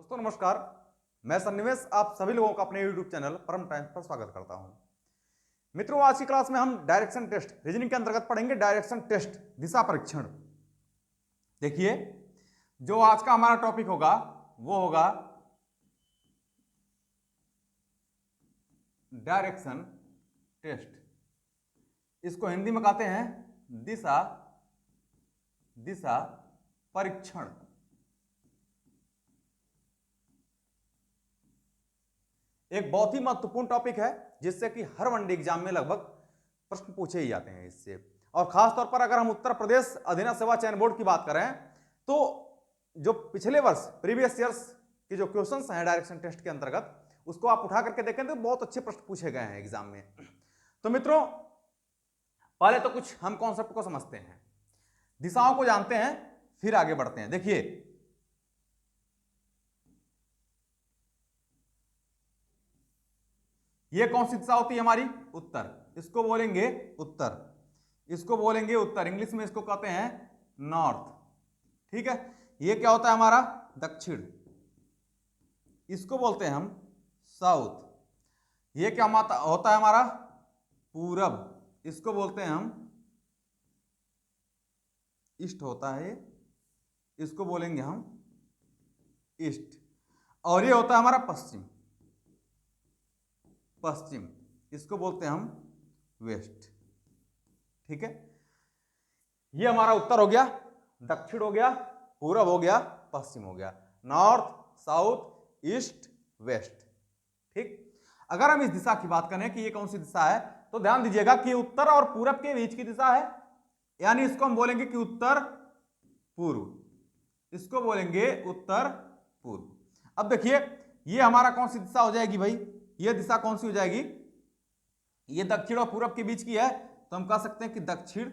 दोस्तों नमस्कार, मैं सन्निवेश आप सभी लोगों का अपने YouTube चैनल परम टाइम्स पर स्वागत करता हूं। मित्रों, आज की क्लास में हम डायरेक्शन टेस्ट रीजनिंग के अंतर्गत पढ़ेंगे डायरेक्शन टेस्ट दिशा परीक्षण। देखिए, जो आज का हमारा टॉपिक होगा वो होगा डायरेक्शन टेस्ट। इसको हिंदी में कहते हैं दिशा परीक्षण। एक बहुत ही महत्वपूर्ण टॉपिक है जिससे कि हर वनडे एग्जाम में लगभग प्रश्न पूछे ही जाते हैं इससे। और खास तौर पर अगर हम उत्तर प्रदेश अधीनस्थ सेवा चयन बोर्ड की बात करें तो जो पिछले वर्ष प्रीवियस ईयर्स के जो क्वेश्चंस हैं डायरेक्शन टेस्ट के अंतर्गत उसको आप उठा करके देखें तो बहुत अच्छे प्रश्न पूछे गए हैं एग्जाम में। तो मित्रों, पहले तो कुछ हम कॉन्सेप्ट को समझते हैं, दिशाओं को जानते हैं, फिर आगे बढ़ते हैं। देखिए, ये कौन सी दिशा होती है हमारी? उत्तर। इसको बोलेंगे उत्तर, इसको बोलेंगे उत्तर, इंग्लिश में इसको कहते हैं नॉर्थ। ठीक है। ये क्या होता है हमारा? दक्षिण। इसको बोलते हैं हम साउथ। ये क्या होता है हमारा? पूरब। इसको बोलते हैं हम ईस्ट होता है, इसको बोलेंगे हम ईस्ट। और ये होता है हमारा पश्चिम, पश्चिम। इसको बोलते हैं हम वेस्ट। ठीक है। ये हमारा उत्तर हो गया, दक्षिण हो गया, पूरब हो गया, पश्चिम हो गया, नॉर्थ, साउथ, ईस्ट, वेस्ट। ठीक। अगर हम इस दिशा की बात करें कि ये कौन सी दिशा है तो ध्यान दीजिएगा कि उत्तर और पूरब के बीच की दिशा है, यानी इसको हम बोलेंगे कि उत्तर पूर्व। इसको बोलेंगे उत्तर पूर्व। अब देखिए, ये हमारा कौन सी दिशा हो जाएगी भाई? ये दिशा कौन सी हो जाएगी? ये दक्षिण और पूरब के बीच की है तो हम कह सकते हैं कि दक्षिण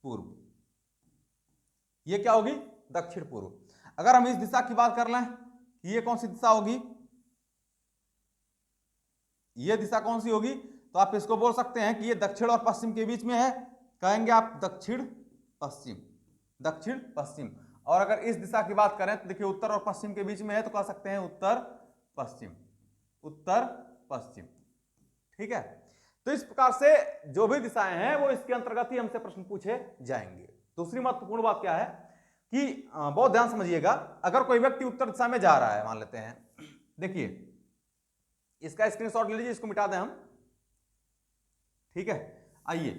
पूर्व। ये क्या होगी? दक्षिण पूर्व। अगर हम इस दिशा की बात कर लें कि ये कौन सी दिशा होगी, ये दिशा कौन सी होगी, तो आप इसको बोल सकते हैं कि ये दक्षिण और पश्चिम के बीच में है, कहेंगे आप दक्षिण पश्चिम, दक्षिण पश्चिम। और अगर इस दिशा की बात करें तो देखिए उत्तर और पश्चिम के बीच में है तो कह सकते हैं उत्तर पश्चिम, उत्तर पश्चिम। ठीक है। तो इस प्रकार से जो भी दिशाएं हैं वो इसके अंतर्गत ही हमसे प्रश्न पूछे जाएंगे। दूसरी महत्वपूर्ण बात क्या है कि बहुत ध्यान समझिएगा, अगर कोई व्यक्ति उत्तर दिशा में जा रहा है, मान लेते हैं, देखिए इसका स्क्रीनशॉट ले लीजिए, इसको मिटा दें हम। ठीक है। आइए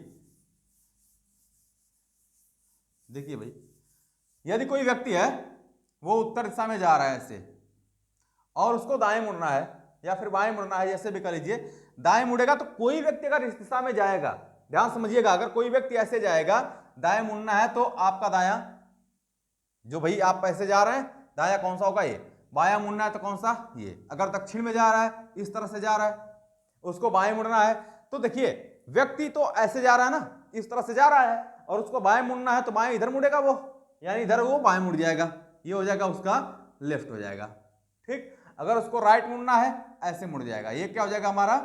देखिए भाई, यदि कोई व्यक्ति है वो उत्तर दिशा में जा रहा है ऐसे, और उसको दाएं मुड़ना है या फिर बाएं मुड़ना है, जैसे भी कर लीजिए, दाएं मुड़ेगा तो कोई व्यक्ति अगर इस दिशा में जाएगा, ध्यान समझिएगा, अगर कोई व्यक्ति ऐसे जाएगा, दाएं मुड़ना है तो आपका दायां, जो भाई आप ऐसे जा रहे हैं, दायां कौन सा होगा? ये। बायां मुड़ना है तो कौन सा? ये। अगर दक्षिण में जा रहा है, इस तरह से जा रहा है, उसको बाएं मुड़ना है तो देखिए व्यक्ति तो ऐसे जा रहा है ना, इस तरह से जा रहा है, और उसको बाएं मुड़ना है तो बाएं इधर मुड़ेगा वो, यानी इधर वो बाएं मुड़ जाएगा, ये हो जाएगा उसका लेफ्ट हो जाएगा। ठीक। अगर उसको राइट मुड़ना है, ऐसे मुड़ जाएगा, ये क्या हो जाएगा हमारा?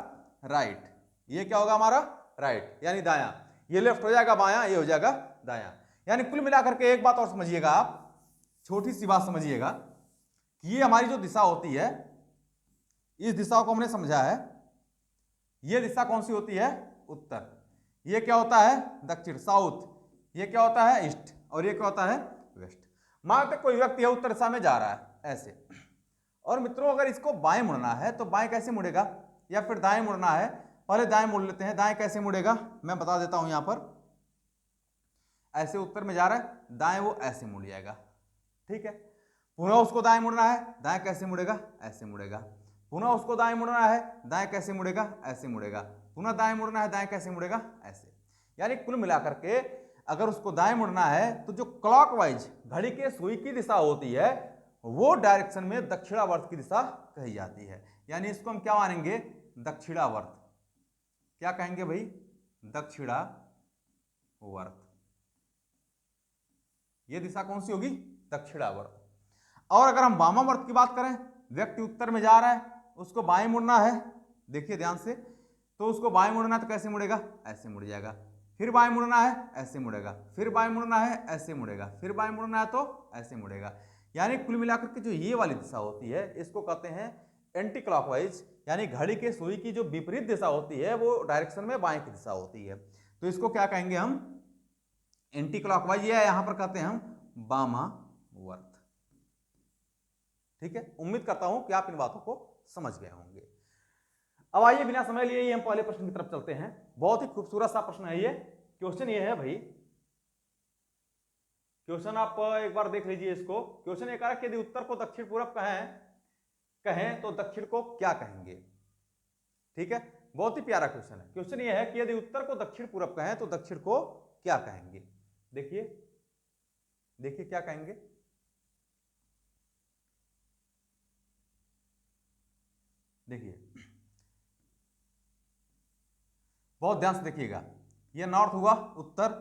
राइट। ये क्या होगा हमारा? राइट, यानी दायां। ये लेफ्ट हो जाएगा बायां, ये हो जाएगा दायां। यानी कुल मिलाकर के एक बात और समझिएगा आप, छोटी सी बात समझिएगा कि ये हमारी जो दिशा होती है, इस दिशा को हमने समझा है, ये दिशा कौन सी होती है? उत्तर। ये क्या होता है? दक्षिण, साउथ। ये क्या होता है? ईस्ट। और ये क्या होता है? वेस्ट। मान कोई व्यक्ति है उत्तर दिशा में जा रहा है ऐसे, और मित्रों अगर इसको बाएं मुड़ना है तो बाएं कैसे मुड़ेगा, या फिर दाएं मुड़ना है, पहले दाएं मुड़ लेते हैं। दाएं कैसे मुड़ेगा मैं बता देता हूं, यहां पर ऐसे उत्तर में जा रहा है, दाएं वो ऐसे मुड़ जाएगा। ठीक है। पुनः उसको दाएं मुड़ना है, दाएं कैसे मुड़ेगा? ऐसे मुड़ेगा। पुनः उसको दाएं मुड़ना है, दाएं कैसे मुड़ेगा? ऐसे मुड़ेगा। पुनः दाएं मुड़ना है, दाएं कैसे मुड़ेगा? ऐसे। यानी कुल मिलाकर के अगर उसको दाएं मुड़ना है तो जो क्लॉकवाइज घड़ी के सुई की दिशा होती है वो डायरेक्शन में दक्षिणावर्त की दिशा कही जाती है। यानी इसको हम क्या मानेंगे? दक्षिणावर्त। क्या कहेंगे भाई? दक्षिणावर्त। ये दिशा कौन सी होगी? दक्षिणावर्त। और अगर हम वामावर्त की बात करें, व्यक्ति उत्तर में जा रहा है, उसको बाएं मुड़ना है, देखिए ध्यान से, तो उसको बाएं मुड़ना है तो कैसे मुड़ेगा? ऐसे मुड़ जाएगा। फिर बाएं मुड़ना है, ऐसे मुड़ेगा। फिर बाएं मुड़ना है, ऐसे मुड़ेगा। फिर बाएं मुड़ना है तो ऐसे मुड़ेगा। यानी कुल मिलाकर के जो ये वाली दिशा होती है इसको कहते हैं एंटी क्लॉकवाइज, यानी घड़ी के सुई की जो विपरीत दिशा होती है वो डायरेक्शन में बाएं की दिशा होती है, तो इसको क्या कहेंगे हम, एंटी क्लॉकवाइज, या यहां पर कहते हैं हम वामावर्त। ठीक है, उम्मीद करता हूं कि आप इन बातों को समझ गए होंगे। अब आइए बिना समय लिए हम पहले प्रश्न की तरफ चलते हैं। बहुत ही खूबसूरत सा प्रश्न है ये। क्वेश्चन ये है भाई, क्वेश्चन आप एक बार देख लीजिए इसको। क्वेश्चन ये कहा कि यदि उत्तर को दक्षिण पूर्व कहें तो दक्षिण को क्या कहेंगे। ठीक है, बहुत ही प्यारा क्वेश्चन है। क्वेश्चन ये है कि यदि उत्तर को दक्षिण पूर्व कहें तो दक्षिण को क्या कहेंगे। देखिए देखिए क्या कहेंगे। देखिए बहुत ध्यान से देखिएगा, ये नॉर्थ हुआ उत्तर,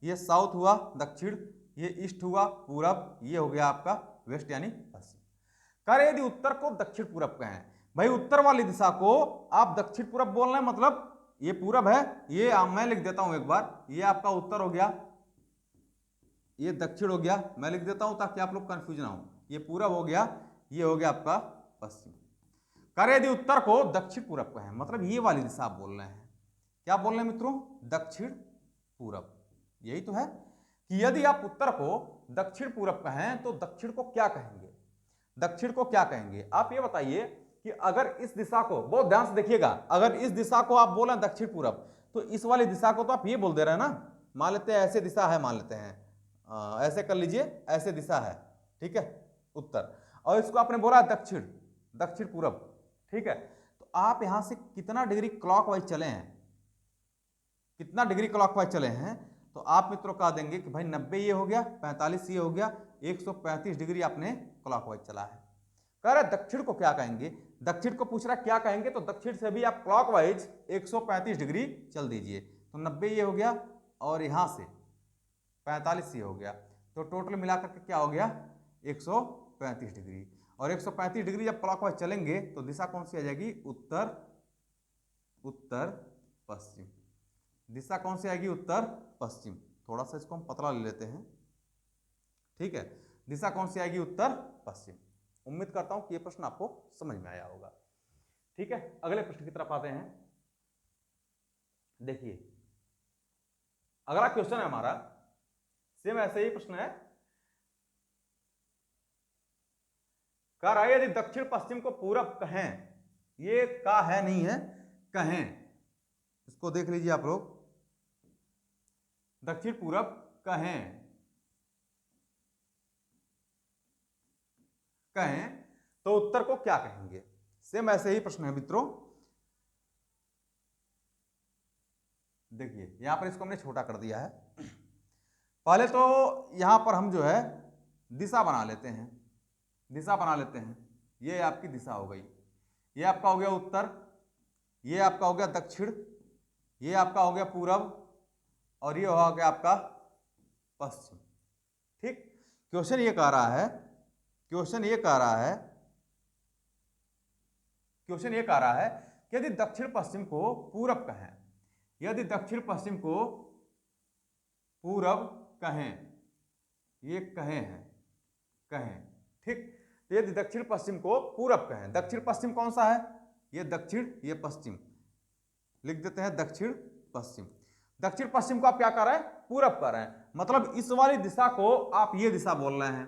ये साउथ हुआ दक्षिण, ये ईस्ट हुआ पूरब, ये हो गया आपका वेस्ट यानी पश्चिम। करे यदि उत्तर को दक्षिण पूरब कहें, भाई उत्तर वाली दिशा को आप दक्षिण पूरब बोल रहे हैं, मतलब ये पूरब है, ये मैं लिख देता हूं एक बार, ये आपका उत्तर हो गया, ये दक्षिण हो गया, मैं लिख देता हूं ताकि आप लोग कंफ्यूज ना हो, ये पूरब हो गया, ये हो गया आपका पश्चिम। करे यदि उत्तर को दक्षिण पूरब कहें, मतलब ये वाली दिशा आप बोल रहे हैं, क्या बोल रहे हैं मित्रों, दक्षिण पूरब। यही तो है कि यदि आप उत्तर को दक्षिण पूरब कहें तो दक्षिण को क्या कहेंगे, दक्षिण को क्या कहेंगे। आप ये बताइए कि अगर इस दिशा को, बहुत ध्यान से देखिएगा, अगर इस दिशा को आप बोले दक्षिण पूरब तो इस वाली दिशा को तो आप ये बोल दे रहे हैं ना, मान लेते हैं ऐसे दिशा है, मान लेते हैं ऐसे कर लीजिए, ऐसे दिशा है, ठीक है उत्तर, और इसको आपने बोला दक्षिण, दक्षिण पूरब, ठीक है। तो आप यहां से कितना डिग्री क्लॉकवाइज चले हैं, कितना डिग्री क्लॉकवाइज चले हैं, तो आप मित्रों कह देंगे कि भाई 90 ये हो गया, 45 ये हो गया, 135 डिग्री आपने क्लॉकवाइज चला है। कह रहे दक्षिण को क्या कहेंगे, दक्षिण को पूछ रहा क्या कहेंगे, तो दक्षिण से भी आप क्लॉकवाइज 135 डिग्री चल दीजिए, तो 90 ये हो गया और यहां से 45 ये हो गया, तो टोटल मिलाकर के क्या हो गया 135 डिग्री। और 135 डिग्री जब क्लॉकवाइज चलेंगे तो दिशा कौन सी आ जाएगी, उत्तर, उत्तर पश्चिम। दिशा कौन सी आएगी, उत्तर पश्चिम। थोड़ा सा इसको हम पतला ले लेते हैं, ठीक है, दिशा कौन सी आएगी, उत्तर पश्चिम। उम्मीद करता हूं कि यह प्रश्न आपको समझ में आया होगा। ठीक है, अगले प्रश्न की तरफ आते हैं। देखिए अगला क्वेश्चन है हमारा, सेम ऐसे ही प्रश्न है, कह रहा है यदि दक्षिण पश्चिम को पूरब कहें, ये का है नहीं है, कहें, इसको देख लीजिए आप लोग, दक्षिण पूरब कहें, कहें तो उत्तर को क्या कहेंगे। सेम ऐसे ही प्रश्न है मित्रों। देखिए यहां पर इसको हमने छोटा कर दिया है। पहले तो यहां पर हम जो है दिशा बना लेते हैं, दिशा बना लेते हैं। ये आपकी दिशा हो गई, ये आपका हो गया उत्तर, ये आपका हो गया दक्षिण, ये आपका हो गया पूरब, और ये हो गया आपका पश्चिम। ठीक, क्वेश्चन ये कह रहा है, क्वेश्चन ये कह रहा है, क्वेश्चन ये कह रहा है कि यदि दक्षिण पश्चिम को पूरब कहें, यदि दक्षिण पश्चिम को पूरब कहें, ये कहें है, कहें, ठीक, तो यदि दक्षिण पश्चिम को पूरब कहें, दक्षिण पश्चिम कौन सा है, ये दक्षिण, ये पश्चिम, लिख देते हैं दक्षिण पश्चिम। दक्षिण पश्चिम को आप क्या कर रहे हैं, पूरब कर रहे हैं, मतलब इस वाली दिशा को आप ये दिशा बोल रहे हैं।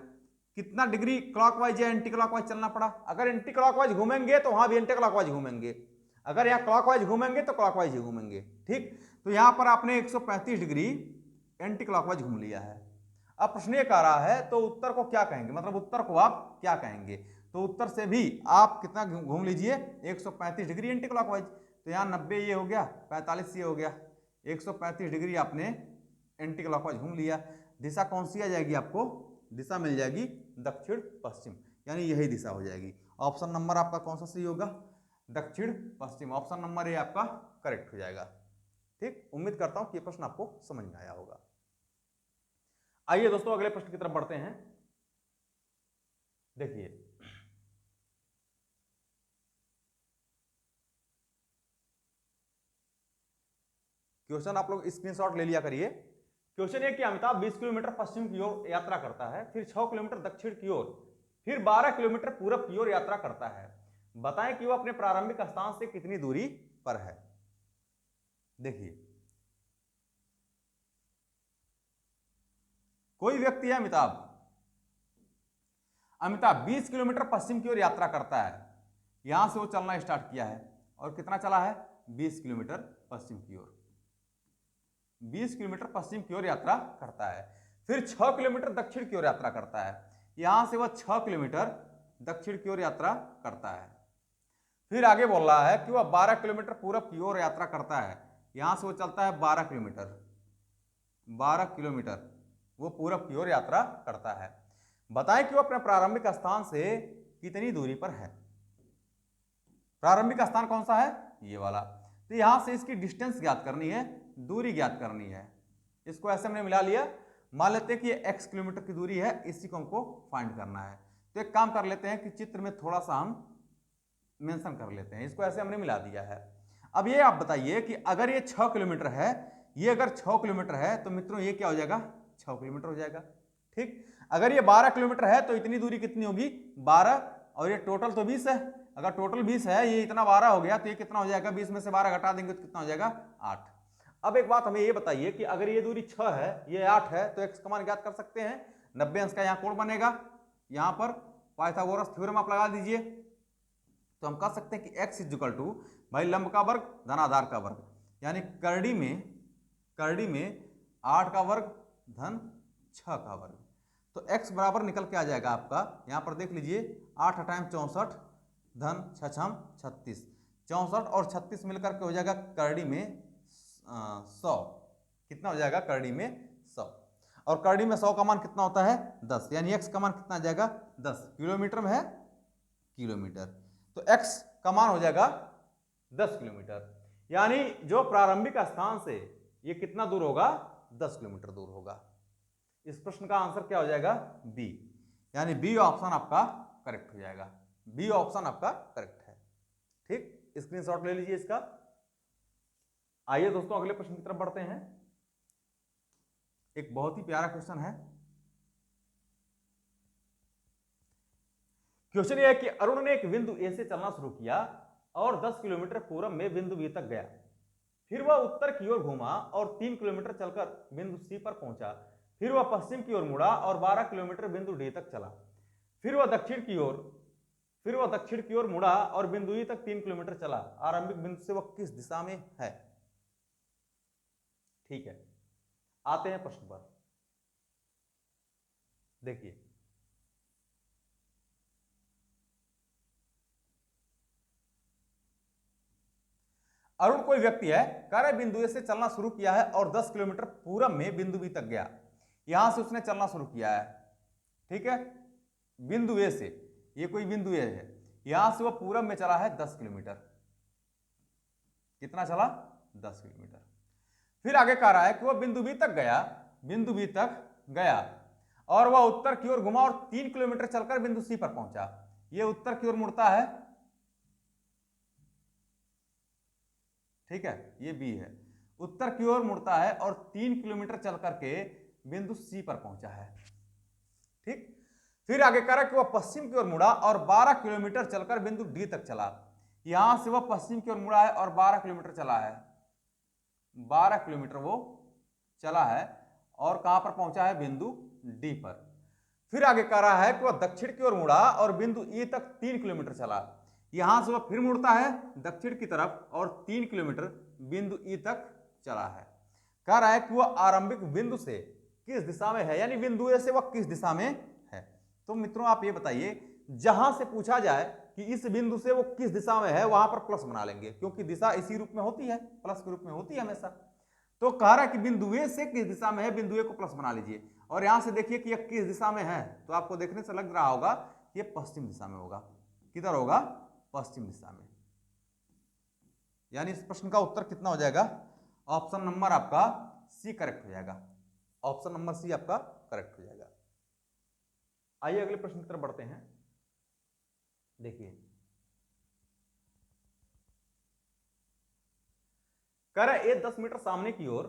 कितना डिग्री क्लॉकवाइज या एंटी क्लॉकवाइज चलना पड़ा, अगर एंटी क्लॉकवाइज घूमेंगे तो वहां भी एंटी क्लॉकवाइज घूमेंगे, अगर यहाँ क्लॉकवाइज घूमेंगे तो क्लॉकवाइज ही घूमेंगे। ठीक, तो यहां पर आपने 135 डिग्री एंटी क्लॉकवाइज घूम लिया है। अब प्रश्न ये कह रहा है तो उत्तर को क्या कहेंगे, मतलब उत्तर को आप क्या कहेंगे, तो उत्तर से भी आप कितना घूम लीजिए, 135 डिग्री एंटी क्लॉकवाइज, तो यहाँ 90 ये हो गया, 45 ये हो गया, 135 डिग्री आपने एंटी क्लॉकवाइज घूम लिया। दिशा कौन सी आ जाएगी आपको, दिशा मिल जाएगी दक्षिण पश्चिम, यानी यही दिशा हो जाएगी। ऑप्शन नंबर आपका कौन सा सही होगा, दक्षिण पश्चिम, ऑप्शन नंबर ए आपका करेक्ट हो जाएगा। ठीक, उम्मीद करता हूं कि ये प्रश्न आपको समझ में आया होगा। आइए दोस्तों अगले प्रश्न की तरफ बढ़ते हैं। देखिए क्वेश्चन आप लोग स्क्रीनशॉट ले लिया करिए। क्वेश्चन है कि अमिताभ 20 किलोमीटर पश्चिम की ओर यात्रा करता है, फिर 6 किलोमीटर दक्षिण की ओर फिर 12 किलोमीटर पूरब की ओर यात्रा करता है। बताएं कि वह अपने प्रारंभिक स्थान से कितनी दूरी पर है। देखिए, कोई व्यक्ति है अमिताभ। अमिताभ 20 किलोमीटर पश्चिम की ओर यात्रा करता है। यहां से वो चलना स्टार्ट किया है और कितना चला है? 20 किलोमीटर पश्चिम की ओर। 20 किलोमीटर पश्चिम की ओर यात्रा करता है। फिर 6 किलोमीटर दक्षिण की ओर यात्रा करता है। यहां से वह 6 किलोमीटर दक्षिण की ओर यात्रा करता है। फिर आगे बोल रहा है कि वह 12 किलोमीटर पूरब की ओर यात्रा करता है। यहां से वो चलता है 12 किलोमीटर। 12 किलोमीटर वो पूरब की ओर यात्रा करता है। बताएं कि वह अपने प्रारंभिक स्थान से कितनी दूरी पर है। प्रारंभिक स्थान कौन सा है? ये वाला। तो यहां से इसकी डिस्टेंस ज्ञात करनी है, दूरी ज्ञात करनी है। इसको ऐसे हमने मिला लिया। मान लेते हैं कि ये x किलोमीटर की दूरी है, इसी को हमको फाइंड करना है। तो एक काम कर लेते हैं कि चित्र में थोड़ा सा हम मेंशन कर लेते हैं। इसको ऐसे हमने मिला दिया है। अब ये आप बताइए कि अगर ये 6 किलोमीटर है, ये अगर 6 किलोमीटर है तो मित्रों ये क्या हो जाएगा? 6 किलोमीटर हो जाएगा। ठीक। अगर ये 12 किलोमीटर है तो इतनी दूरी कितनी होगी? 12। और ये टोटल तो 20 है। अगर टोटल 20 है, ये इतना 12 हो गया, तो ये कितना हो जाएगा? 20 में से 12 घटा देंगे तो कितना हो जाएगा? 8। अब एक बात हमें ये बताइए कि अगर ये दूरी 6 है, ये 8 है, तो x का मान ज्ञात कर सकते हैं। 90 अंश का यहाँ कोण बनेगा। यहां पर पाइथागोरस थ्योरम आप लगा दीजिए, तो हम कह सकते हैं कि x इज इक्वल टू भाई लंब का वर्ग धन आधार का वर्ग, यानी करड़ी में 8 का वर्ग धन 6 का वर्ग। तो x बराबर निकल के आ जाएगा आपका, यहां पर देख लीजिए, 8 टाइम 64 धन 6 36। 64 और 36 मिलकर के हो जाएगा करड़ी में 100। कितना हो जाएगा? करड़ी में 100। और करड़ी में 100 का मान कितना होता है? 10। यानी x का मान कितना आ जाएगा? 10। किलोमीटर में है, किलोमीटर, तो x का मान हो जाएगा 10 किलोमीटर। यानी जो प्रारंभिक स्थान से ये कितना दूर होगा? 10 किलोमीटर दूर होगा। इस प्रश्न का आंसर क्या हो जाएगा? बी। यानी बी ऑप्शन आपका करेक्ट हो जाएगा। बी ऑप्शन आपका करेक्ट है। ठीक, स्क्रीनशॉट ले लीजिए इसका। आइए दोस्तों अगले प्रश्न की तरफ बढ़ते हैं। एक बहुत ही प्यारा क्वेश्चन है। क्वेश्चन यह है कि अरुण ने एक बिंदु ए से चलना शुरू किया और 10 किलोमीटर पूरब में बिंदु बी तक गया। फिर वह उत्तर की ओर घूमा और 3 किलोमीटर चलकर बिंदु सी पर पहुंचा। फिर वह पश्चिम की ओर मुड़ा और 12 किलोमीटर बिंदु डी तक चला। फिर वह दक्षिण की ओर मुड़ा और बिंदु ई तक 3 किलोमीटर चला। आरंभिक बिंदु से वह किस दिशा में है? ठीक है, आते हैं प्रश्न पर। देखिए, अरुण कोई व्यक्ति है, कार्य बिंदु ए से चलना शुरू किया है और 10 किलोमीटर पूरब में बिंदु बी तक गया। यहां से उसने चलना शुरू किया है। ठीक है, बिंदु ए से, ये कोई बिंदु ए है, यहां से वह पूरब में चला है 10 किलोमीटर। कितना चला? 10 किलोमीटर। फिर आगे कह रहा है कि वह बिंदु बी तक गया और वह उत्तर की ओर घुमा और 3 किलोमीटर चलकर बिंदु सी पर पहुंचा। यह उत्तर की ओर मुड़ता है। ठीक है, ये बी है, उत्तर की ओर मुड़ता है और 3 किलोमीटर चल करके बिंदु सी पर पहुंचा है। ठीक, फिर आगे कह रहा है कि वह पश्चिम की ओर मुड़ा और 12 किलोमीटर चलकर बिंदु डी तक चला। यहां से वह पश्चिम की ओर मुड़ा है और 12 किलोमीटर चला है। 12 किलोमीटर वो चला है और कहां पर पहुंचा है? बिंदु डी पर। फिर आगे कह रहा है कि वह दक्षिण की ओर मुड़ा और बिंदु ई तक 3 किलोमीटर चला। यहां से वह फिर मुड़ता है दक्षिण की तरफ और 3 किलोमीटर बिंदु ई तक चला है। कह रहा है कि वह आरंभिक बिंदु से किस दिशा में है, यानी बिंदु ए से वह किस दिशा में है। तो मित्रों आप ये बताइए, जहां से पूछा जाए कि इस बिंदु से वो किस दिशा में है, वहां पर प्लस बना लेंगे, क्योंकि दिशा इसी रूप में होती है, प्लस के रूप में होती है हमेशा। तो कह रहा है कि बिंदु ए से किस दिशा में है, बिंदु ए को प्लस बना लीजिए। और यहां से देखिए कि यह किस दिशा में है, तो आपको देखने से लग रहा होगा ये पश्चिम दिशा में होगा। किधर होगा? पश्चिम दिशा में। यानी इस प्रश्न का उत्तर कितना हो जाएगा? ऑप्शन नंबर आपका सी करेक्ट हो जाएगा। ऑप्शन नंबर सी आपका करेक्ट हो जाएगा। आइए अगले प्रश्न की तरफ बढ़ते हैं। देखिए, कह रहा है 10 मीटर सामने की ओर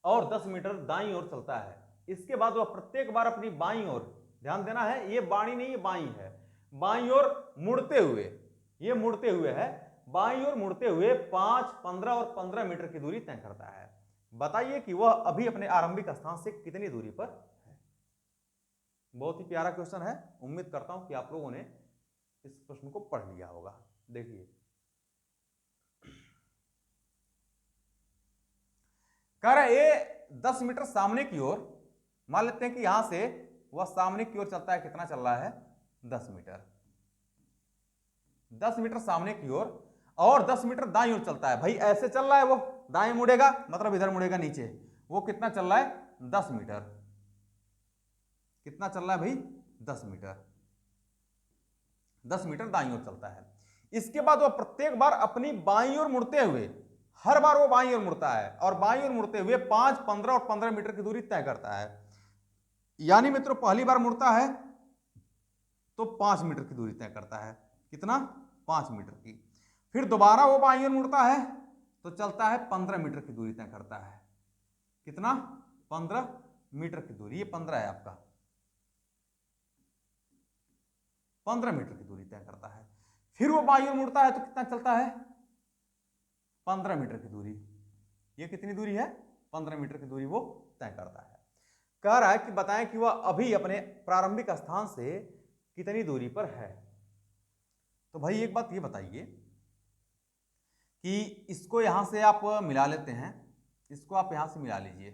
और 10 मीटर दाईं ओर चलता है। इसके बाद वह प्रत्येक बार अपनी बाईं ओर ध्यान देना है, ये बाणी नहीं, ये बाई है, बाई और मुड़ते हुए, ये मुड़ते हुए है, बाई और मुड़ते हुए 5, 15 और 15 मीटर की दूरी तय करता है। बताइए कि वह अभी अपने आरंभिक स्थान से कितनी दूरी पर है। बहुत ही प्यारा क्वेश्चन है, उम्मीद करता हूं कि आप लोगों ने इस प्रश्न को पढ़ लिया होगा। देखिए, कह रहे ये 10 मीटर सामने की ओर, मान लेते हैं कि यहां से वह सामने की ओर चलता है, कितना चल रहा है 10 मीटर, 10 मीटर सामने की ओर, और 10 मीटर दाईं ओर चलता है। भाई ऐसे चल रहा है, वो दाएं मुड़ेगा मतलब इधर मुड़ेगा नीचे, वो कितना चल रहा है 10 मीटर, कितना चल रहा है भाई 10 मीटर, 10 मीटर दाईं ओर चलता है। इसके बाद वो प्रत्येक बार अपनी बाईं ओर मुड़ते हुए, हर बार वो बाईं ओर मुड़ता है और बाईं ओर मुड़ते हुए 5, 15 और 15 मीटर की दूरी तय करता है। यानी मित्रों पहली बार मुड़ता है तो 5 मीटर की दूरी तय करता है, कितना 5 मीटर की। फिर दोबारा वो बाईं ओर मुड़ता है तो चलता है 15 मीटर की दूरी तय करता है, कितना 15 मीटर की दूरी, ये 15 है आपका, 15 मीटर की दूरी तय करता है। फिर वो बाईं ओर मुड़ता है तो कितना चलता है 15 मीटर की दूरी, ये कितनी दूरी है 15 मीटर की दूरी वो तय करता है। कह रहा है कि बताएं कि वह अभी अपने प्रारंभिक स्थान से कितनी दूरी पर है। तो भाई एक बात ये बताइए कि इसको यहां से आप मिला लेते हैं, इसको आप यहां से मिला लीजिए,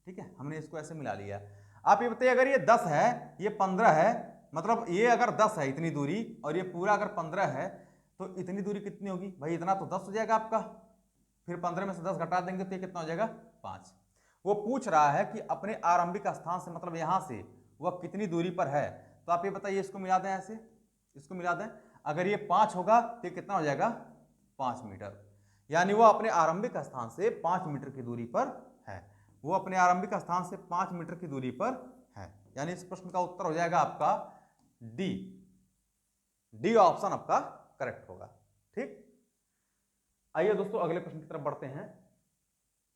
ठीक है, हमने इसको ऐसे मिला लिया। आप ये बताइए अगर ये 10 है, ये 15 है, मतलब ये अगर 10 है इतनी दूरी और ये पूरा अगर 15 है तो इतनी दूरी कितनी होगी भाई, इतना तो 10 हो जाएगा आपका, फिर 15 में से 10 घटा देंगे तो ये कितना हो जाएगा 5। वो पूछ रहा है कि अपने आरंभिक स्थान से मतलब यहां से वह कितनी दूरी पर है। तो आप ये बताइए, इसको मिला दें ऐसे, इसको मिला दें, अगर ये 5 होगा तो कितना हो जाएगा 5 मीटर, यानी वो अपने आरंभिक स्थान से 5 मीटर की दूरी पर है, वो अपने आरंभिक स्थान से 5 मीटर की दूरी पर है। यानी इस प्रश्न का उत्तर हो जाएगा आपका डी, डी ऑप्शन आपका करेक्ट होगा। ठीक, आइए दोस्तों अगले प्रश्न की तरफ बढ़ते हैं।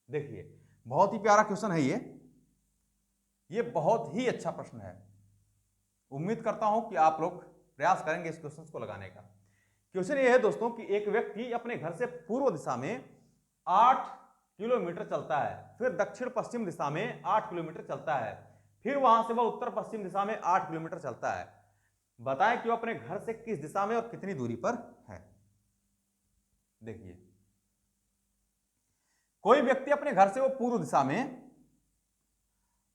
देखिए बहुत ही प्यारा क्वेश्चन है ये बहुत ही अच्छा प्रश्न है। उम्मीद करता हूं कि आप लोग प्रयास करेंगे इस क्वेश्चन को लगाने का। क्वेश्चन ये है दोस्तों कि एक व्यक्ति अपने घर से पूर्व दिशा में 8 किलोमीटर चलता है, फिर दक्षिण पश्चिम दिशा में 8 किलोमीटर चलता है, फिर वहां से वह उत्तर पश्चिम दिशा में 8 किलोमीटर चलता है। बताएं कि वह अपने घर से किस दिशा में और कितनी दूरी पर है। देखिए कोई व्यक्ति अपने घर से वो पूर्व दिशा में,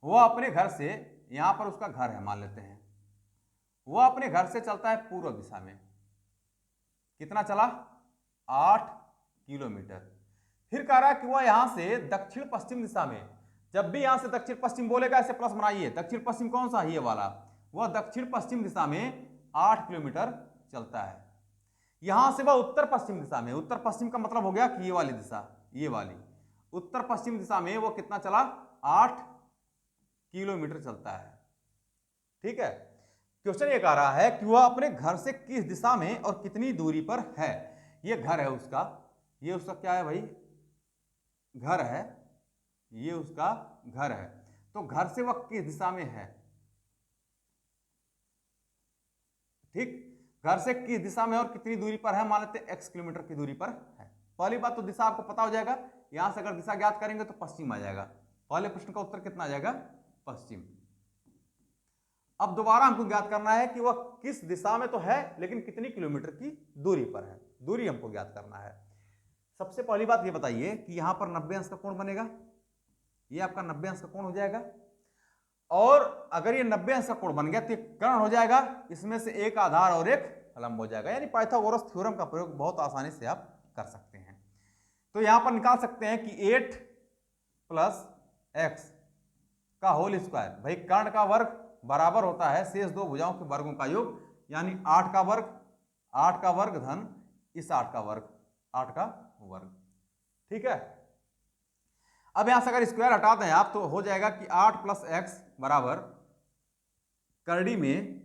वह अपने घर से, यहां पर उसका घर है मान लेते हैं, वह अपने घर से चलता है पूर्व दिशा में, कितना चला 8 किलोमीटर। फिर कह रहा है कि वह यहां से दक्षिण पश्चिम दिशा में, जब भी यहां से दक्षिण पश्चिम बोलेगा ऐसे प्लस बनाइए, दक्षिण पश्चिम कौन सा, ये वाला, वह दक्षिण पश्चिम दिशा में 8 किलोमीटर चलता है। यहां से वह उत्तर पश्चिम दिशा में, उत्तर पश्चिम का मतलब हो गया कि ये वाली दिशा, ये वाली उत्तर पश्चिम दिशा में वो कितना चला 8 किलोमीटर चलता है। ठीक है, क्वेश्चन ये कह रहा है कि वह अपने घर से किस दिशा में और कितनी दूरी पर है। ये घर है उसका, ये उसका क्या है भाई, घर है, ये उसका घर है। तो घर से वह किस दिशा में है, ठीक, घर से किस दिशा में और कितनी दूरी पर है, मान लेते हैं x किलोमीटर की दूरी पर है। पहली बात तो दिशा आपको पता हो जाएगा, यहां से अगर दिशा ज्ञात करेंगे तो पश्चिम आ जाएगा, पहले प्रश्न का उत्तर कितना आ जाएगा पश्चिम। अब दोबारा हमको ज्ञात करना है कि वह किस दिशा में तो है लेकिन कितनी किलोमीटर की दूरी पर है, दूरी हमको ज्ञात करना है। सबसे पहली बात ये बताइए कि यहां पर 90 अंश का कोण बनेगा, ये आपका 90 अंश का कोण हो जाएगा, और अगर ये 90 अंश का कोण बन गया तो कर्ण हो जाएगा, इसमें से एक आधार और एक लंब हो जाएगा। यानी पाइथागोरस थ्योरम का प्रयोग बहुत आसानी से आप कर सकते हैं। तो यहां पर निकाल सकते हैं कि 8 + x का होल स्क्वायर, भाई कर्ण का वर्ग बराबर होता है शेष दो भुजाओं के वर्गों का योग, यानी 8 का वर्ग धन इस 8 का वर्ग, 8 का वर्ग। ठीक है, अब यहां से अगर स्क्वायर हटा दें आप तो हो जाएगा कि 8 + x बराबर करड़ी में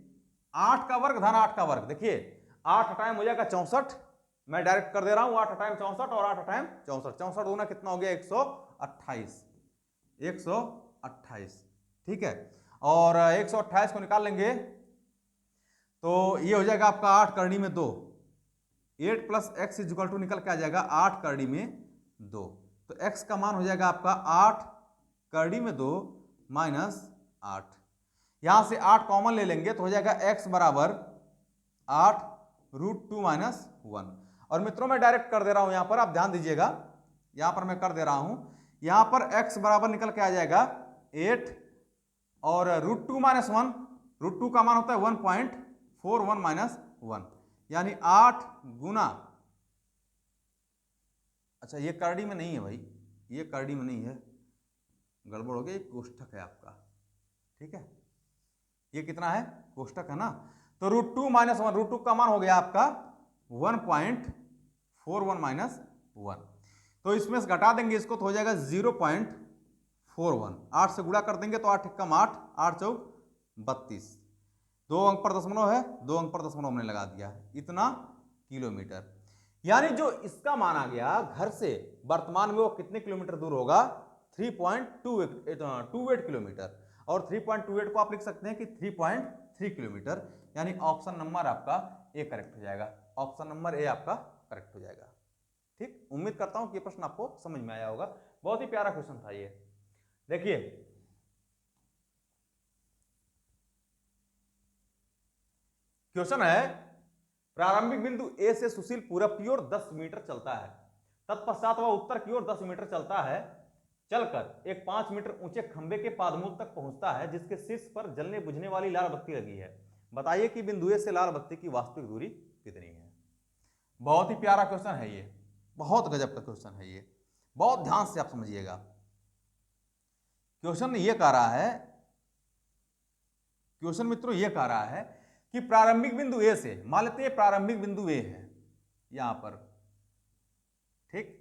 8 का वर्ग धन 8 का वर्ग। देखिए 8 टाइम हो जाएगा 64, मैं डायरेक्ट कर दे रहा हूं, 8 टाइम 64 और 8 टाइम 64, 64 दूना कितना हो गया 128, 128। ठीक है, और 128 को निकाल लेंगे तो ये हो जाएगा आपका 8 करड़ी में 2, 8 plus x is equal to निकल के आ जाएगा 8 करड़ी में 2। तो x का मान हो जाएगा आपका 8 करड़ी में 2 माइनस 8। यहां से 8 कॉमन ले लेंगे तो हो जाएगा x बराबर 8 रूट 2 माइनस 1। और मित्रों मैं डायरेक्ट कर दे रहा हूं, यहां पर आप ध्यान दीजिएगा, यहां पर मैं कर दे रहा हूं, यहां पर x बराबर निकल के आ जाएगा 8 और रूट 2 माइनस 1, रूट 2 का मान होता है 1.41 माइनस 1, यानी 8 गुना, अच्छा ये करड़ी में नहीं है भाई, ये करड़ी में नहीं है, गड़बड़ हो गया, ये कोष्ठक है आपका, ठीक है, ये कितना है, कोष्ठक है ना। तो रूट 2 माइनस 1, रूट 2 का मान हो गया आपका 1.41 माइनस 1, तो इसमें से घटा देंगे इसको तो हो जाएगा 0.41, 8 से गुणा कर देंगे तो 8 कम 8, 8 चौक 32, 2 अंक पर दशमलव है, 2 अंक पर दशमलव हमने लगा दिया, इतना किलोमीटर। यानी जो इसका मान आ गया घर से वर्तमान में वो कितने किलोमीटर दूर होगा, 3.28 किलोमीटर, और 3.28 को आप लिख सकते हैं कि 3.3 किलोमीटर, यानी ऑप्शन नंबर आपका ए करेक्ट हो जाएगा, ऑप्शन नंबर ए आपका करेक्ट हो जाएगा। ठीक, उम्मीद करता हूं कि ये प्रश्न आपको समझ में आया होगा, बहुत ही प्यारा क्वेश्चन था ये। देखिए क्वेश्चन है, प्रारंभिक बिंदु ए से सुशील पूरब की ओर 10 मीटर चलता है, तत्पश्चात वह उत्तर की ओर 10 मीटर चलता है, चलकर एक 5 मीटर ऊंचे खंबे के पादमूल तक पहुंचता है जिसके शीर्ष पर जलने बुझने वाली लाल बत्ती लगी है। बताइए कि बिंदु ए से लाल बत्ती की वास्तविक दूरी कितनी है। बहुत ही प्यारा क्वेश्चन है ये, बहुत गजब का क्वेश्चन है ये, बहुत ध्यान से आप समझिएगा। क्वेश्चन ये कह रहा है, क्वेश्चन मित्रों ये कह रहा है कि प्रारंभिक बिंदु ए से, मान लेते हैं प्रारंभिक बिंदु ए है यहां पर, ठीक,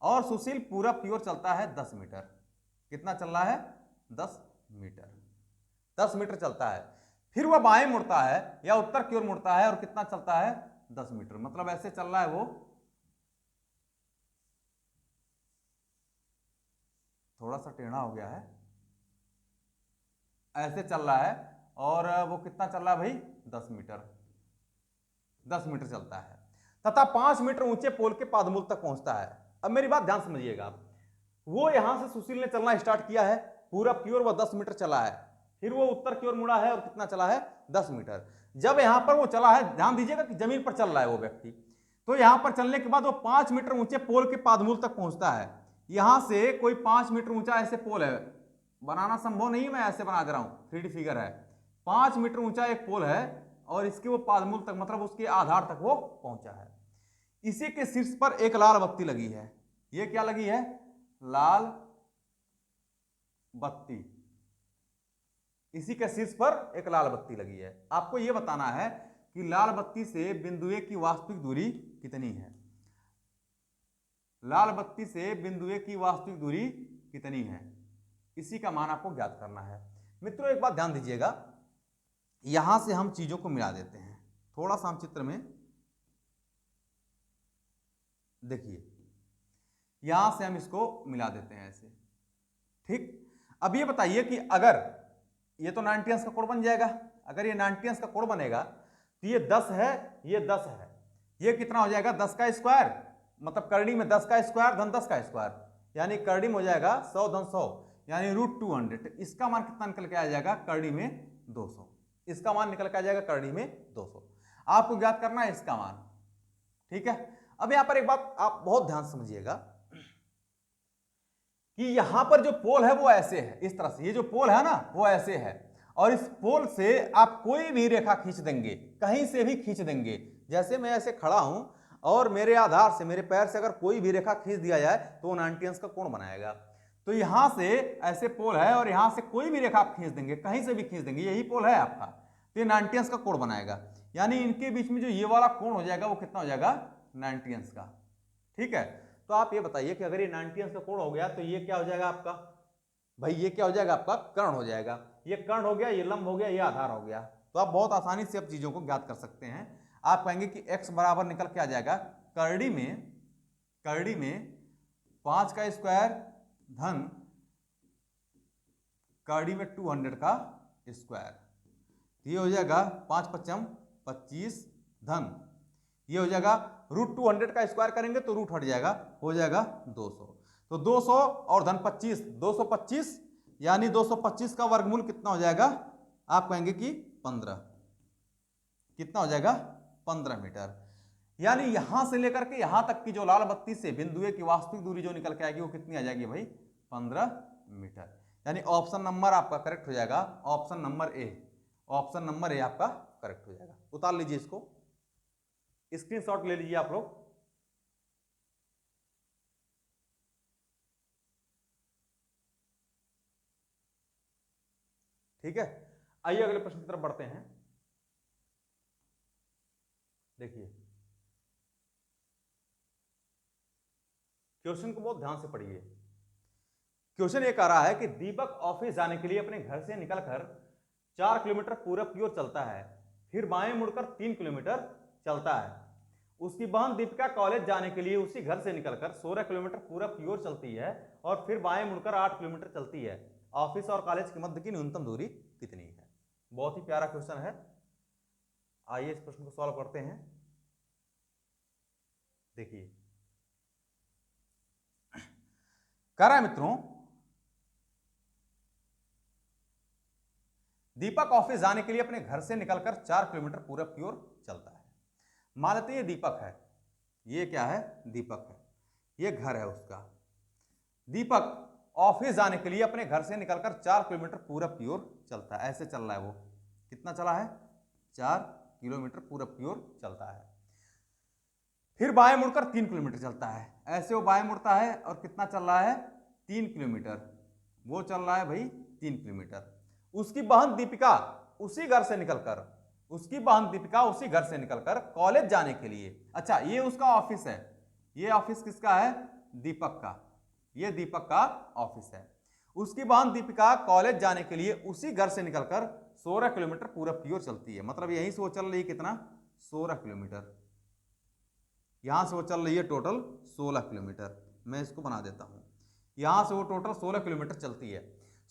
और सुशील पूरब की ओर चलता है 10 मीटर, कितना चल रहा है, 10 मीटर, 10 मीटर चलता है, फिर वह बाएं मुड़ता है या उत्तर की ओर मुड़ता है और कितना चलता है, 10 मीटर, मतलब ऐसे चल रहा है वो, थोड़ा सा टेढ़ा हो गया है, ऐसे चल रहा है, और वो कितना चल रहा है भाई, 10 मीटर, 10 मीटर चलता है, तथा 5 मीटर ऊंचे पोल के पादमूल तक पहुंचता है। अब मेरी बात ध्यान समझिएगा, वो यहां से सुशील ने चलना स्टार्ट किया है, पूरब की ओर वो 10 मीटर चला है, फिर वो उत्तर की ओर मुड़ा है और कितना चला है, 10 मीटर। जब यहां पर वो चला है, ध्यान दीजिएगा कि जमीन पर चल रहा है वो व्यक्ति, तो यहां पर चलने के बाद वो 5 मीटर ऊंचे पोल के पादमूल तक पहुंचता है। यहां से कोई 5 मीटर ऊंचा ऐसे पोल है, बनाना संभव नहीं, मैं ऐसे बना दे रहा हूं, 3D फिगर है, 5 मीटर ऊंचा एक पोल है और इसके वो पादमूल तक, मतलब उसके आधार तक वो पहुंचा है। इसी के शीर्ष पर एक लाल बत्ती लगी है, ये क्या लगी है, लाल बत्ती, इसी के शीर्ष पर एक लाल बत्ती लगी है। आपको यह बताना है कि लाल बत्ती से बिंदु ए की वास्तविक दूरी कितनी है, लाल बत्ती से बिंदु ए की वास्तविक दूरी कितनी है, इसी का मान आपको ज्ञात करना है। मित्रों एक बात ध्यान दीजिएगा, यहां से हम चीजों को मिला देते हैं, थोड़ा सा हम चित्र में देखिए, यहां से हम इसको मिला देते हैं ऐसे, ठीक। अब ये बताइए कि अगर ये तो 90 अंश का कोण बन जाएगा, अगर ये 90 अंश का कोण बनेगा तो ये 10 है, ये 10 है, ये कितना हो जाएगा, 10 का स्क्वायर, मतलब करड़ी में 10 का स्क्वायर धन 10 का स्क्वायर, यानी करड़ी में हो जाएगा 100 धन 100, यानी रूट 200। इसका मान कितना निकल के आ जाएगा, करड़ी में 200, इसका मान निकल के आ जाएगा करड़ी में 200। आपको ज्ञात करना है इसका मान, ठीक है। अब यहां पर एक बात आप बहुत ध्यान समझिएगा कि यहां पर जो पोल है वो ऐसे है, इस तरह से, ये जो पोल है ना वो ऐसे है, और इस पोल से आप कोई भी रेखा खींच देंगे, कहीं से भी खींच देंगे, जैसे मैं ऐसे खड़ा हूं और मेरे आधार से, मेरे पैर से अगर कोई भी रेखा खींच दिया जाए तो वो 90 अंश का कोण बनाएगा। तो यहां से ऐसे पोल है और यहां से कोई भी रेखा आप खींच देंगे, कहीं से भी खींच देंगे, यही पोल है आपका, तो ये 90 अंश का कोण बनाएगा, यानी इनके बीच में जो ये वाला कोण हो जाएगा वो कितना हो जाएगा, 90 अंश का, ठीक है। तो आप ये बताइए कि अगर ये 90 अंश का कोण हो गया तो ये क्या हो जाएगा आपका, भाई ये क्या हो जाएगा आपका, कर्ण हो जाएगा, ये कर्ण हो गया, ये लंब हो गया, ये आधार हो गया। तो आप बहुत आसानी से अब चीजों को ज्ञात कर सकते हैं। आप कहेंगे कि x बराबर निकल के आ जाएगा करड़ी में 5 का स्क्वायर धन करड़ी में 200 का स्क्वायर। ये हो जाएगा 5 पचम 25 धन, ये हो जाएगा √200 का स्क्वायर करेंगे तो रूट हट जाएगा, हो जाएगा 200। तो 200 और धन 25, 225, यानी 225 का वर्गमूल कितना हो जाएगा, आप कहेंगे कि 15। कितना हो जाएगा, 15 मीटर। यानी यहां से लेकर के यहां तक की जो लाल बत्ती से बिंदु ए की वास्तविक दूरी जो निकल के आएगी वो कितनी आ जाएगी भाई, 15 मीटर। यानी ऑप्शन नंबर आपका करेक्ट हो जाएगा, option number A, option number A आपका करेक्ट हो जाएगा। उतार लीजिए इसको, स्क्रीनशॉट ले लीजिए आप लोग। ठीक है, आइए अगले प्रश्न की तरफ बढ़ते हैं। देखिए क्वेश्चन को बहुत ध्यान से पढ़िए। क्वेश्चन ये कह रहा है कि दीपक ऑफिस जाने के लिए अपने घर से निकलकर 4 किलोमीटर पूरब की ओर चलता है, फिर बाएं मुड़कर 3 किलोमीटर चलता है। उसकी बहन दीपिका कॉलेज जाने के लिए उसी घर से निकलकर 16 किलोमीटर पूरब की ओर चलती है और फिर बाएं मुड़कर 8 किलोमीटर चलती है। ऑफिस और कॉलेज के मध्य की न्यूनतम दूरी कितनी है। बहुत ही प्यारा क्वेश्चन है, आइए इस प्रश्न को सॉल्व करते हैं। देखिए कह रहा है मित्रों, दीपक ऑफिस जाने के लिए अपने घर से निकलकर 4 किलोमीटर पूरब की ओर चलता है। मान लेते हैं ये दीपक है, ये क्या है, दीपक है, ये घर है उसका। दीपक ऑफिस जाने के लिए अपने घर से निकलकर 4 किलोमीटर पूरब की ओर चलता है। ऐसे चल रहा है वो, कितना चला है, 4 किलोमीटर पूरब की ओर चलता है। फिर बाएं मुड़कर 3 किलोमीटर चलता है। ऐसे वो बाएं मुड़ता है और कितना चल रहा है, 3 किलोमीटर, वो चल रहा है भाई 3 किलोमीटर। उसकी बहन दीपिका उसी घर से निकलकर, उसकी बहन दीपिका उसी घर से निकलकर कॉलेज जाने के लिए, अच्छा ये उसका ऑफिस है, ये ऑफिस किसका है, दीपक का, ये दीपक का ऑफिस है। उसकी बहन दीपिका कॉलेज जाने के लिए उसी घर से निकलकर 16 किलोमीटर पूरब की ओर चलती है। मतलब यहीं से वो चल रही है कितना, 16 किलोमीटर। यहां से वो चल रही है टोटल 16 किलोमीटर। मैं इसको बना देता हूं, यहां से वो टोटल 16 किलोमीटर चलती है।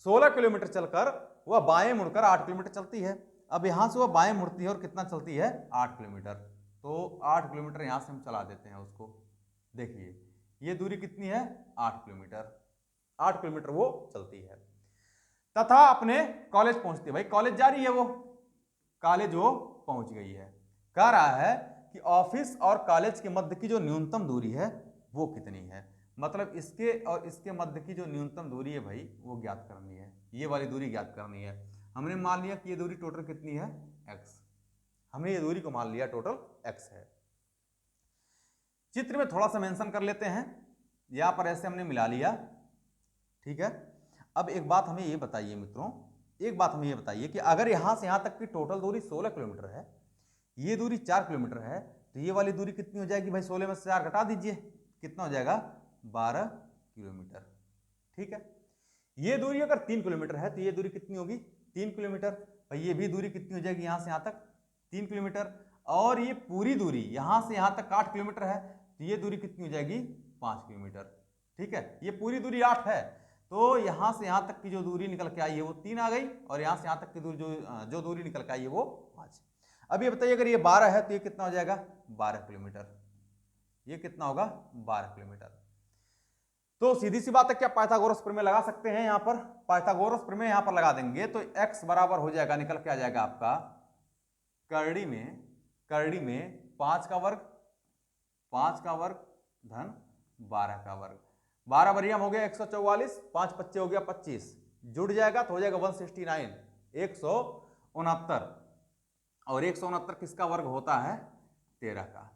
16 किलोमीटर चलकर वह बाएं मुड़कर 8 किलोमीटर चलती है। अब यहां से वह बाएं मुड़ती है और कितना चलती है, 8 किलोमीटर। तो 8 किलोमीटर यहां से हम चला देते हैं उसको। देखिए ये दूरी कितनी है, 8 किलोमीटर, 8 किलोमीटर वो चलती है तथा अपने कॉलेज पहुंचती है। भाई कॉलेज जा रही है वो, कॉलेज वो पहुंच गई है। कह रहा है कि ऑफिस और कॉलेज के मध्य की जो न्यूनतम दूरी है वो कितनी है। मतलब इसके और इसके मध्य की जो न्यूनतम दूरी है भाई वो ज्ञात करनी है, ये वाली दूरी ज्ञात करनी है। हमने मान लिया कि ये दूरी टोटल कितनी है, x। हमने ये दूरी को मान लिया टोटल x है। चित्र में थोड़ा सा मेंशन कर लेते हैं, यहां पर ऐसे हमने मिला लिया, ठीक है। अब एक बात हमें ये बताइए मित्रों, एक बात हमें ये बताइए कि अगर यहां से यहां तक की टोटल दूरी 16 किलोमीटर है, ये दूरी 4 किलोमीटर है, तो ये वाली दूरी कितनी हो जाएगी भाई, 16 में से 4 घटा दीजिए, कितना हो जाएगा, 12 किलोमीटर। ठीक है, ये दूरी अगर 3 किलोमीटर है तो ये दूरी कितनी होगी, 3 किलोमीटर। भाई ये भी दूरी कितनी हो जाएगी, यहां से यहां तक 3 किलोमीटर। और ये पूरी दूरी यहां से यहां तक 8 किलोमीटर है, तो ये दूरी कितनी हो जाएगी, 5 किलोमीटर। ठीक है, ये पूरी दूरी 8 है, तो यहां से यहां तक की जो दूरी निकल के आई है वो 3 आ गई, और यहां से यहां तक की दूरी जो दूरी निकल के आई है वो 5। अब ये बताइए अगर ये 12 है तो ये कितना हो जाएगा, 12 किलोमीटर। ये कितना होगा, 12 किलोमीटर। तो सीधी सी बात है, क्या पाइथागोरस प्रमेय लगा सकते हैं। यहां पर पाइथागोरस प्रमेय यहां पर लगा देंगे तो x बराबर हो जाएगा, निकल के आ जाएगा आपका करड़ी में 5 का वर्ग, 5 का वर्ग धन 12 का वर्ग। 12 बरियम हो गया 144, 5 बच्चे हो गया 25, जुड़ जाएगा तो हो जाएगा 169, 169। और 169 किसका वर्ग होता है, 13 का।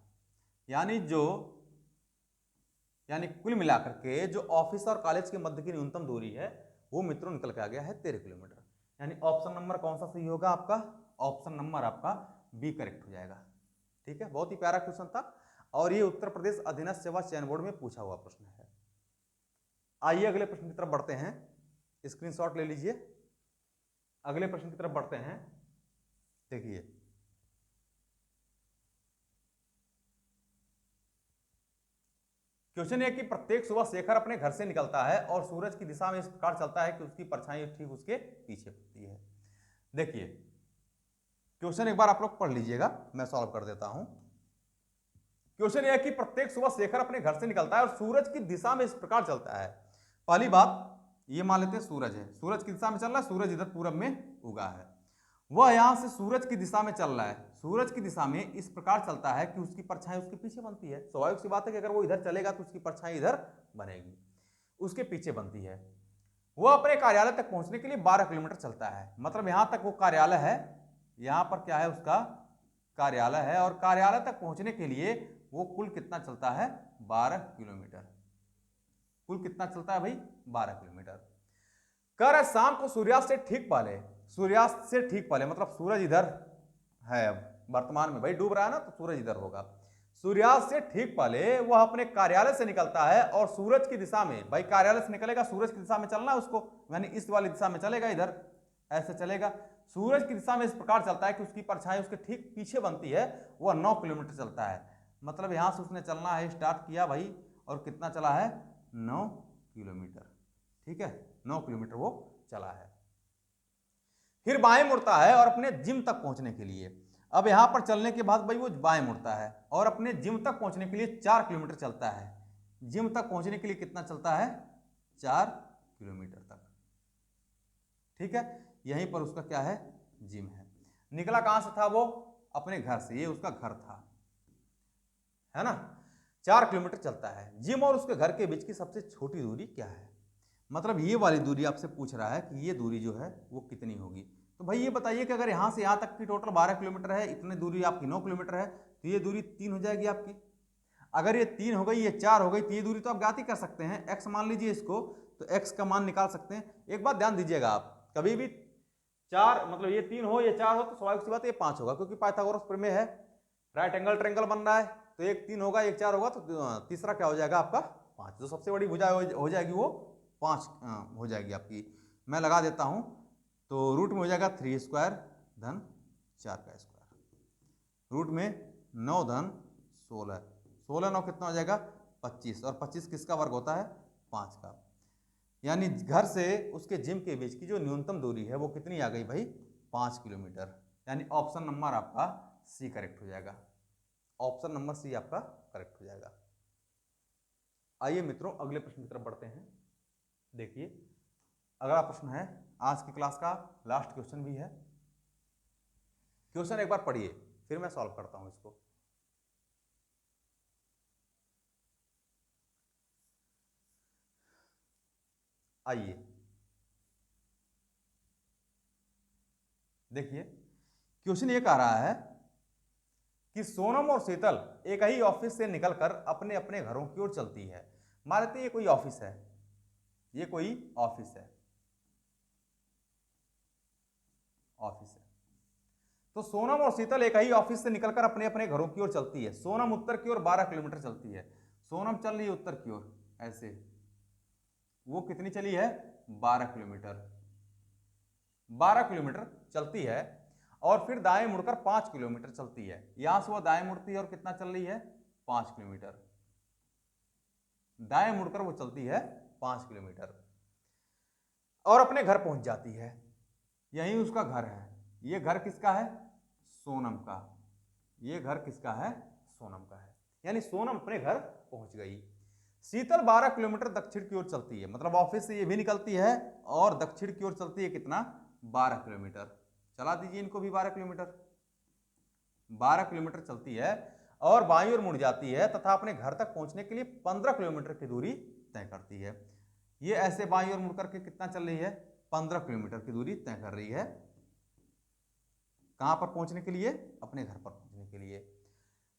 यानी कुल मिलाकर के जो ऑफिस और कॉलेज के मध्य की न्यूनतम दूरी है वो मित्रों निकल के आ गया है 13 किलोमीटर। यानी ऑप्शन नंबर कौन सा सही होगा आपका, ऑप्शन नंबर आपका बी करेक्ट हो जाएगा। ठीक है, बहुत ही प्यारा क्वेश्चन था, और ये उत्तर प्रदेश अधीनस्थ सेवा चयन बोर्ड में पूछा हुआ प्रश्न है। आइए अगले प्रश्न की तरफ बढ़ते हैं, स्क्रीनशॉट ले लीजिए। अगले प्रश्न की तरफ बढ़ते हैं। देखिए क्वेश्चन है कि प्रत्येक सुबह शेखर अपने घर से निकलता है और सूरज की दिशा में इस प्रकार चलता है कि उसकी परछाई ठीक उसके पीछे पड़ती है। देखिए क्वेश्चन एक बार आप लोग पढ़ लीजिएगा, मैं सॉल्व कर देता हूं। क्वेश्चन यह है कि प्रत्येक सुबह शेखर अपने घर से निकलता है और सूरज की दिशा में इस प्रकार चलता है। पहली बात ये मान लेते हैं सूरज है, सूरज की दिशा में चल रहा है, सूरज इधर पूरब में उगा है, वह यहां से सूरज की दिशा में चल रहा है, सूरज की दिशा में इस प्रकार चलता है कि उसकी परछाई उसके पीछे बनती है। स्वाभाविक सी बात है कि अगर वो इधर चलेगा तो उसकी परछाई इधर बनेगी, उसके पीछे बनती है। वो अपने कार्यालय तक पहुंचने के लिए 12 किलोमीटर चलता है, मतलब यहां तक वो कार्यालय है, यहां पर क्या है उसका कार्यालय है, और कार्यालय तक पहुंचने के लिए वो कुल कितना चलता है 12 किलोमीटर। कुल कितना चलता है भाई 12 किलोमीटर। कह रहा है शाम को सूर्यास्त से ठीक पहले, सूर्यास्त से ठीक पहले मतलब सूरज इधर है, अब वर्तमान में भाई डूब रहा है ना, तो सूरज इधर होगा। सूर्यास्त से ठीक पहले वह अपने कार्यालय से निकलता है और सूरज की दिशा में, भाई कार्यालय से निकलेगा सूरज की दिशा में चलना है उसको, यानी इस वाली दिशा में चलेगा, इधर ऐसे चलेगा, सूरज की दिशा में इस प्रकार चलता है कि उसकी परछाई उसके ठीक पीछे बनती है। वह 9 किलोमीटर चलता है, मतलब यहां से उसने चलना है, स्टार्ट किया भाई, और कितना चला है 9 किलोमीटर। ठीक है, 9 किलोमीटर वो चला है। फिर बाएं मुड़ता है और अपने जिम तक पहुंचने के लिए, अब यहां पर चलने के बाद भाई वो बाएं मुड़ता है और अपने जिम तक पहुंचने के लिए 4 किलोमीटर चलता है। जिम तक पहुंचने के लिए कितना चलता है 4 किलोमीटर तक। ठीक है, यहीं पर उसका क्या है जिम है। निकला कहां से था वो, अपने घर से, ये उसका घर था, है ना। 4 किलोमीटर चलता है। जिम और उसके घर के बीच की सबसे छोटी दूरी क्या है, मतलब ये वाली दूरी आपसे पूछ रहा है कि ये दूरी जो है वो कितनी होगी। तो भाई ये बताइए कि अगर यहां से यहां तक की टोटल 12 किलोमीटर है, इतनी दूरी आपकी 9 किलोमीटर है, तो ये दूरी 3 हो जाएगी आपकी। अगर ये 3 हो गई, ये 4 हो गई, तो ये दूरी तो आप ज्ञात ही कर सकते हैं, एक्स मान लीजिए इसको, तो एक्स का मान निकाल सकते हैं। एक बात ध्यान दीजिएगा, आप कभी भी 4 मतलब ये 3 हो, ये 4 हो, तो स्वाभाविक सी बात ये 5 होगा, क्योंकि पाइथागोरस प्रमेय है, राइट एंगल ट्रायंगल बन रहा है, तो एक 3 होगा, एक 4 होगा, तो तीसरा क्या हो जाएगा आपका 5, जो सबसे बड़ी भुजा हो जाएगी वो 5 हो जाएगी आपकी। मैं लगा देता हूं, तो रूट में हो जाएगा 3 स्क्वायर धन 4 का स्क्वायर, रूट में 9 धन 16, 16 9 कितना हो जाएगा 25, और 25 किसका वर्ग होता है 5 का। यानी घर से उसके जिम के बीच की जो न्यूनतम दूरी है वो कितनी आ गई भाई 5 किलोमीटर। यानी ऑप्शन नंबर आपका सी करेक्ट हो जाएगा, ऑप्शन नंबर सी आपका करेक्ट हो जाएगा। आइए मित्रों अगले प्रश्न की तरफ बढ़ते हैं। देखिए अगला प्रश्न है आज की क्लास का लास्ट क्वेश्चन भी है। क्वेश्चन एक बार पढ़िए फिर मैं सॉल्व करता हूं इसको। आइए देखिए क्वेश्चन ये कह रहा है कि सोनम और शीतल एक ही ऑफिस से निकलकर अपने अपने घरों की ओर चलती है। मान लेते ये कोई ऑफिस है, ये कोई ऑफिस है, ऑफिस है, तो सोनम और शीतल एक ही ऑफिस से निकलकर अपने अपने घरों की ओर चलती है। सोनम उत्तर की ओर 12 किलोमीटर चलती है, सोनम चल रही है उत्तर की ओर ऐसे, वो कितनी चली है 12 किलोमीटर, 12 किलोमीटर चलती है, और फिर दाएं मुड़कर 5 किलोमीटर चलती है। यहां से वो दाएं मुड़ती है और कितना चल रही है 5 किलोमीटर, दाएं मुड़कर वो चलती है 5 किलोमीटर और अपने घर पहुंच जाती है। यही उसका घर है। ये घर किसका है सोनम का, ये घर किसका है सोनम का है, यानी सोनम अपने घर पहुंच गई। शीतल 12 किलोमीटर दक्षिण की ओर चलती है, मतलब ऑफिस से ये भी निकलती है और दक्षिण की ओर चलती है कितना 12 किलोमीटर। चला दीजिए इनको भी 12 किलोमीटर, 12 किलोमीटर चलती है और बाईं ओर मुड़ जाती है तथा अपने घर तक पहुंचने के लिए 15 किलोमीटर की दूरी तय करती है। ये ऐसे बाईं ओर मुड़ करके कितना चल रही है 15 किलोमीटर की दूरी तय कर रही है। कहां पर पहुंचने के लिए अपने घर पर पहुंचने के लिए।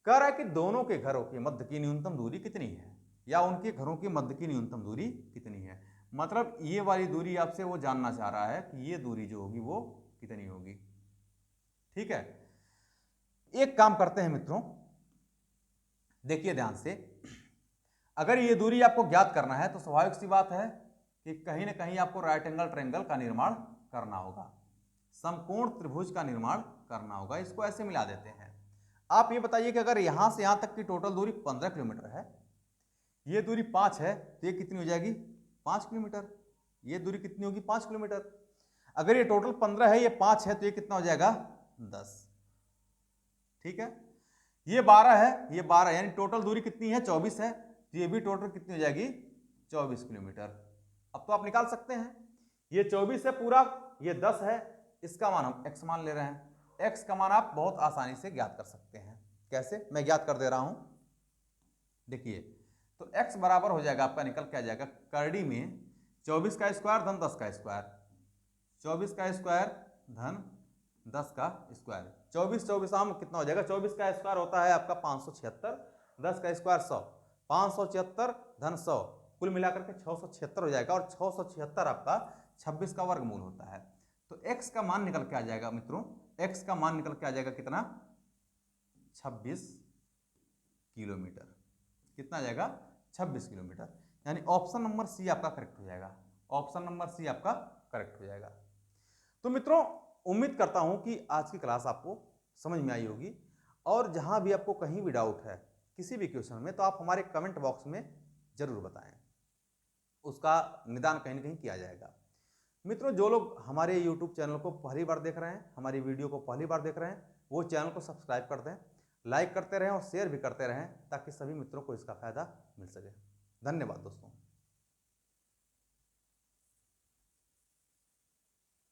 कह रहा है कि दोनों के घरों के मध्य की न्यूनतम दूरी कितनी है, या उनके घरों के मध्य की न्यूनतम दूरी कितनी है। मतलब ये वाली दूरी आपसे वो जानना चाह रहा है कि ये दूरी जो होगी वो कितनी होगी। ठीक है, एक काम करते हैं मित्रों, देखिए ध्यान से, अगर ये दूरी आपको ज्ञात करना है तो स्वाभाविक सी बात है कि कहीं ना कहीं आपको राइट एंगल ट्रायंगल का निर्माण करना होगा, समकोण त्रिभुज का निर्माण करना होगा। इसको ऐसे मिला देते हैं। आप ये बताइए कि अगर यहां से यहां तक की टोटल दूरी 15 किलोमीटर है, ये दूरी 5 है, तो ये कितनी हो जाएगी 5 किलोमीटर, ये दूरी कितनी होगी 5 किलोमीटर। अगर ये टोटल 15 है, ये 5 है, तो ये कितना हो जाएगा 10। ठीक है, ये 12 है, ये 12, यानी टोटल दूरी कितनी है 24 है, तो ये भी टोटल कितनी हो जाएगी 24 किलोमीटर। अब तो आप निकाल सकते हैं, ये 24 है पूरा, ये 10 है, इसका मान हम x मान ले रहे हैं। x का मान आप बहुत आसानी से ज्ञात कर सकते हैं। कैसे, मैं ज्ञात कर दे रहा हूं, देखिए। तो x बराबर हो जाएगा आपका, निकल के आ जाएगा करड़ी में 24 का स्क्वायर धन 10 का स्क्वायर, 24 का स्क्वायर धन 10 का स्क्वायर, 24 आम कितना हो जाएगा, 24 का स्क्वायर होता है आपका 576, 10 का स्क्वायर 100, 576 धन 100, कुल मिलाकर के 676 हो जाएगा, और 676 आपका 26 का वर्गमूल होता है। तो x का मान निकल के आ जाएगा मित्रों, x का मान निकल के आ जाएगा कितना, 26 किलोमीटर। कितना आ जाएगा 26 किलोमीटर, यानी ऑप्शन नंबर सी आपका करेक्ट हो जाएगा, ऑप्शन नंबर सी आपका करेक्ट हो जाएगा। तो मित्रों, उम्मीद करता हूं कि आज की क्लास आपको समझ में आई होगी, और जहां भी आपको कहीं भी डाउट है किसी भी क्वेश्चन में, तो आप हमारे कमेंट बॉक्स में जरूर बताएं, उसका निदान कहीं ना कहीं किया जाएगा। मित्रों, जो लोग हमारे YouTube चैनल को पहली बार देख रहे हैं, हमारी वीडियो को पहली बार देख रहे हैं, वो चैनल को सब्सक्राइब कर दें, लाइक करते रहें और शेयर भी करते रहें, ताकि सभी मित्रों को इसका फायदा मिल सके। धन्यवाद दोस्तों।